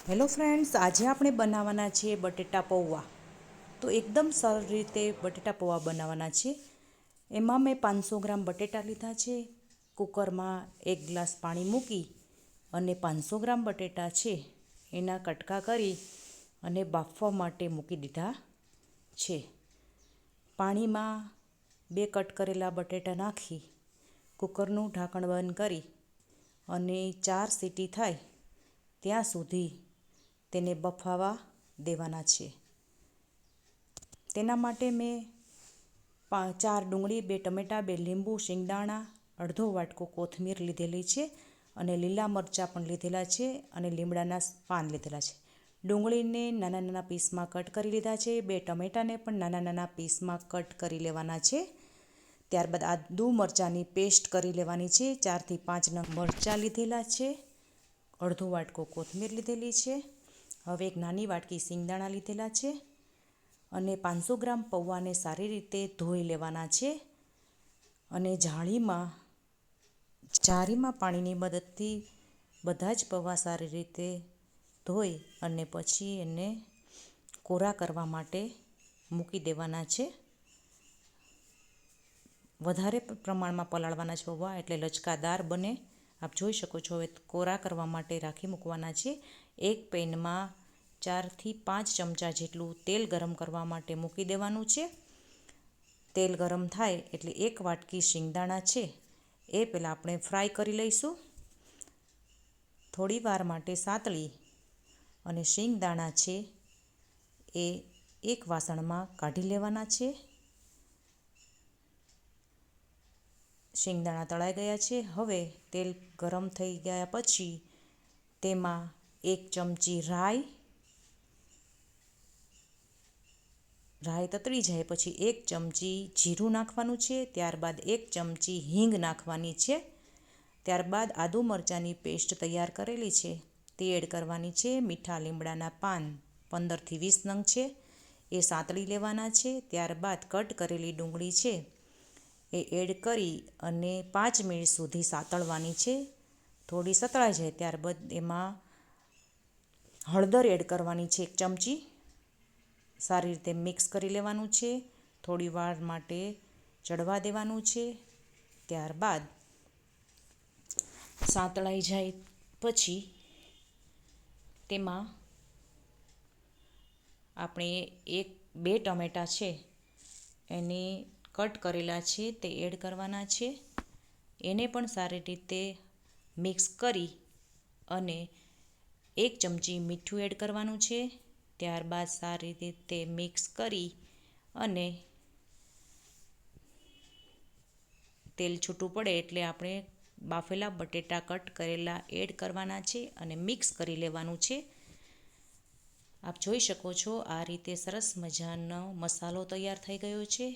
Hello friends, આજે આપણે બનાવવાના છે બટેટા પૌવા. તો એકદમ સરળ રીતે બટેટા પૌવા બનાવવાના છે. એમાં મેં 500 ગ્રામ બટેટા લીધા છે. કુકરમાં 1 ગ્લાસ પાણી મૂકી અને 500 ગ્રામ બટેટા છે એના કટકા કરી અને બાફવા માટે મૂકી દીધા છે. પાણીમાં 2 કટ કરેલા બટેટા નાખી કુકરનું ઢાંકણ બંધ કરી અને 4 સીટી થાય ત્યાં સુધી તેને બફાવા દેવાના છે. તેના માટે મેં 4 ડુંગળી, 2 ટમેટાં, 2 લીંબુ, શિંગદાણા, અડધો વાટકો કોથમીર લીધેલી છે અને લીલા મરચાં પણ લીધેલા છે અને લીમડાના પાન લીધેલા છે. ડુંગળીને નાના નાના પીસમાં કટ કરી લીધા છે. 2 ટમેટાને પણ નાના નાના પીસમાં કટ કરી લેવાના છે. ત્યારબાદ આદુ મરચાંની પેસ્ટ કરી લેવાની છે. 4 થી 5 નંગ મરચાં લીધેલા છે. અડધો વાટકો કોથમીર લીધેલી છે. હવે એક નાની વાટકી શિંગદાણા લીધેલા છે અને 500 ગ્રામ પૌવાને સારી રીતે ધોઈ લેવાના છે અને જાળીમાં પાણીની મદદથી બધા જ પૌવા સારી રીતે ધોઈ અને પછી એને કોરા કરવા માટે મૂકી દેવાના છે. વધારે પ્રમાણમાં પલાળવાના છે પૌવા, એટલે લચકાદાર બને. આપ જોઈ શકો છો. હવે કોરા કરવા માટે રાખી મૂકવાના છે. એક પેનમાં 4 થી 5 ચમચા જેટલું તેલ ગરમ કરવા માટે મૂકી દેવાનું છે. તેલ ગરમ થાય એટલે 1 વાટકી શિંગદાણા છે એ પહેલાં આપણે ફ્રાય કરી લઈશું. થોડી વાર માટે સાતળી અને શિંગદાણા છે એ એક વાસણમાં કાઢી લેવાના છે. શિંગદાણા તળાઈ ગયા છે. હવે તેલ ગરમ થઈ ગયા પછી તેમાં 1 ચમચી રાઈ તતડી જાય પછી 1 ચમચી જીરું નાખવાનું છે. ત્યારબાદ 1 ચમચી હિંગ નાખવાની છે. ત્યારબાદ આદુ મરચાંની પેસ્ટ તૈયાર કરેલી છે તે એડ કરવાની છે. મીઠા લીમડાના પાન 15 થી 20 નંગ છે એ સાતળી લેવાના છે. ત્યારબાદ કટ કરેલી ડુંગળી છે એ એડ કરી અને 5 મિનિટ સુધી સાતળવાની છે. થોડી સતળાઈ જાય ત્યારબાદ એમાં હળદર એડ કરવાની છે 1 ચમચી. સારી રીતે મિક્સ કરી લેવાનું છે. થોડી વાર માટે ચડવા દેવાનું છે. ત્યારબાદ સાતળાઈ જાય પછી તેમાં આપણે 2 ટમેટાં છે એને કટ કરેલા છે તે એડ કરવાના છે. એને પણ સારી રીતે મિક્સ કરી અને 1 ચમચી મીઠું એડ કરવાનું છે. ત્યારબાદ સારી રીતે મિક્સ કરી અને તેલ છૂટું પડે એટલે આપણે બાફેલા બટેટા કટ કરેલા એડ કરવાના છે અને મિક્સ કરી લેવાનું છે. આપ જોઈ શકો છો આ રીતે સરસ મજાનો મસાલો તૈયાર થઈ ગયો છે.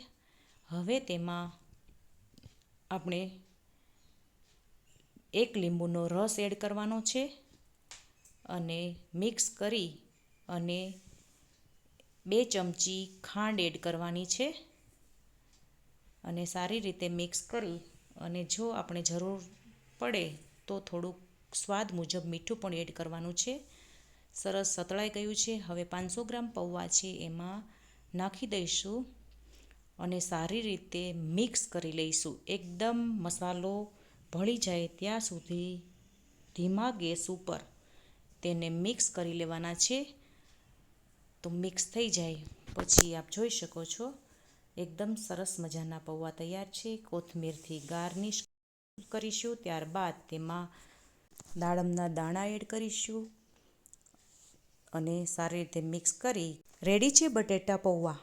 હવે તેમાં આપણે 1 લીંબુનો રસ એડ કરવાનો છે અને મિક્સ કરી અને 2 ચમચી ખાંડ એડ કરવાની છે અને સારી રીતે મિક્સ કરી અને જો આપણે જરૂર પડે તો થોડુંક સ્વાદ મુજબ મીઠું પણ એડ કરવાનું છે. સરસ સતળાઈ ગયું છે. હવે 500 ગ્રામ પૌવા છે એમાં નાખી દઈશું અને સારી રીતે મિક્સ કરી લઈશું. એકદમ મસાલો ભળી જાય ત્યાં સુધી ધીમા ગેસ ઉપર તેને મિક્સ કરી લેવાના છે. તો મિક્સ થઈ જાય પછી આપ જોઈ શકો છો એકદમ સરસ મજાના પૌવા તૈયાર છે. કોથમીરથી ગાર્નિશ કરીશું. ત્યારબાદ તેમાં દાડમના દાણા એડ કરીશું અને સારી રીતે મિક્સ કરી રેડી છે બટેટા પૌવા.